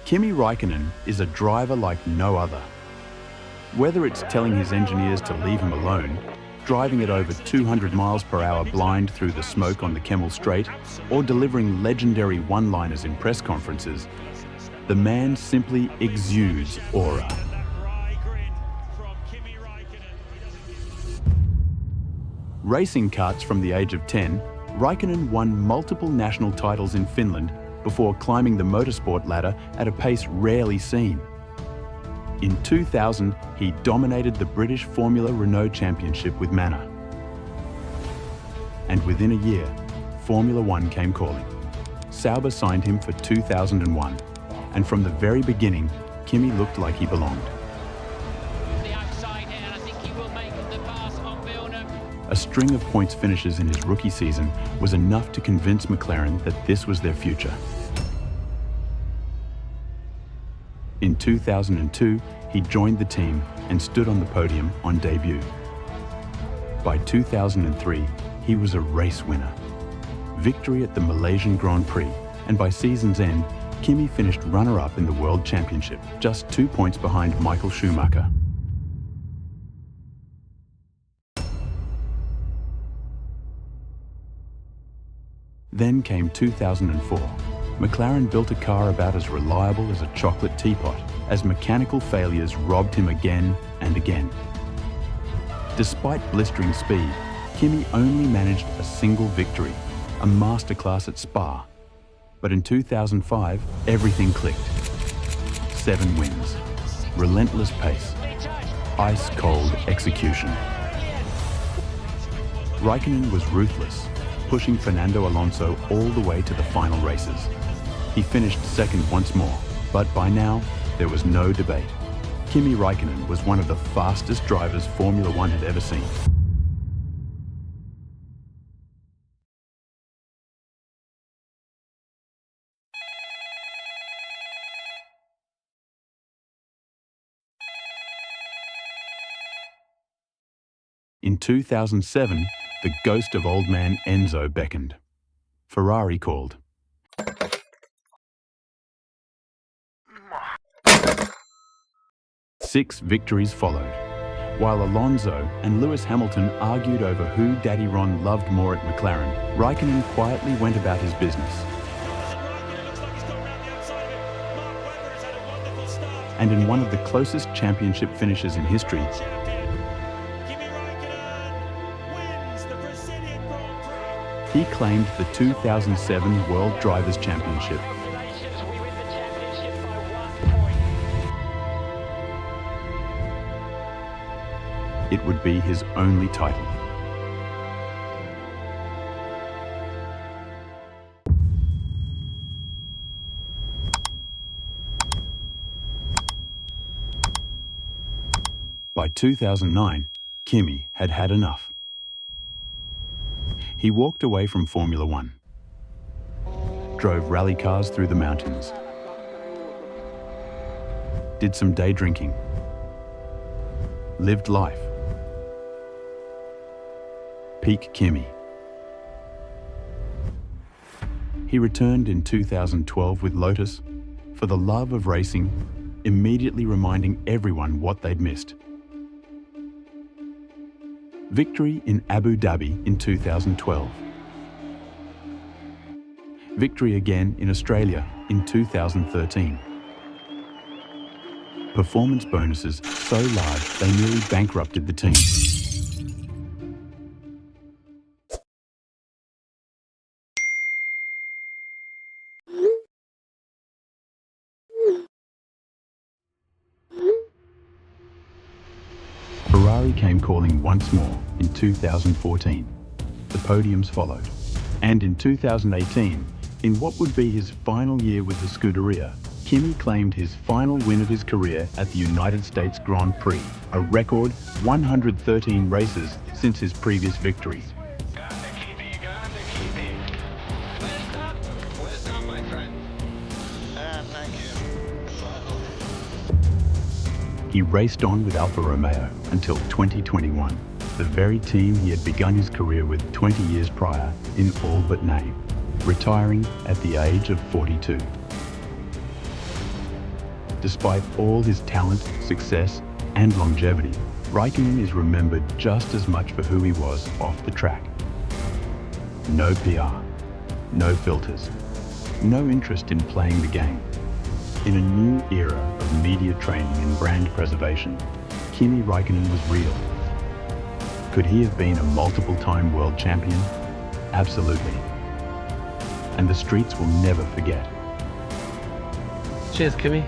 Kimi Räikkönen is a driver like no other. Whether it's telling his engineers to leave him alone, driving at over 200 miles per hour blind through the smoke on the Kemmel Straight, or delivering legendary one-liners in press conferences, the man simply exudes aura. Racing karts from the age of 10, Räikkönen won multiple national titles in Finland before climbing the motorsport ladder at a pace rarely seen. In 2000, he dominated the British Formula Renault Championship with Manor. And within a year, Formula One came calling. Sauber signed him for 2001, and from the very beginning, Kimi looked like he belonged. A string of points finishes in his rookie season was enough to convince McLaren that this was their future. In 2002, he joined the team and stood on the podium on debut. By 2003, he was a race winner. Victory at the Malaysian Grand Prix, and by season's end, Kimi finished runner-up in the World Championship, just 2 points behind Michael Schumacher. Then came 2004. McLaren built a car about as reliable as a chocolate teapot, as mechanical failures robbed him again and again. Despite blistering speed, Kimi only managed a single victory, a masterclass at Spa. But in 2005, everything clicked. 7 wins, relentless pace, ice-cold execution. Räikkönen was ruthless, pushing Fernando Alonso all the way to the final races. He finished second once more, but by now, there was no debate. Kimi Räikkönen was one of the fastest drivers Formula One had ever seen. In 2007, the ghost of old man Enzo beckoned. Ferrari called. Six victories followed, while Alonso and Lewis Hamilton argued over who Daddy Ron loved more at McLaren. Räikkönen quietly went about his business. And in one of the closest championship finishes in history, he claimed the 2007 World Drivers' Championship. It would be his only title. By 2009, Kimi had had enough. He walked away from Formula One, drove rally cars through the mountains, did some day drinking, lived life. Peak Kimi. He returned in 2012 with Lotus for the love of racing, immediately reminding everyone what they'd missed. Victory in Abu Dhabi in 2012. Victory again in Australia in 2013. Performance bonuses so large they nearly bankrupted the team. Ferrari came calling once more in 2014. The podiums followed. And in 2018, in what would be his final year with the Scuderia, Kimi claimed his final win of his career at the United States Grand Prix, a record 113 races since his previous victory. He raced on with Alfa Romeo until 2021, the very team he had begun his career with 20 years prior in all but name, retiring at the age of 42. Despite all his talent, success, and longevity, Räikkönen is remembered just as much for who he was off the track. No PR, no filters, no interest in playing the game. In a new era of media training and brand preservation, Kimi Räikkönen was real. Could he have been a multiple-time world champion? Absolutely. And the streets will never forget. Cheers, Kimi.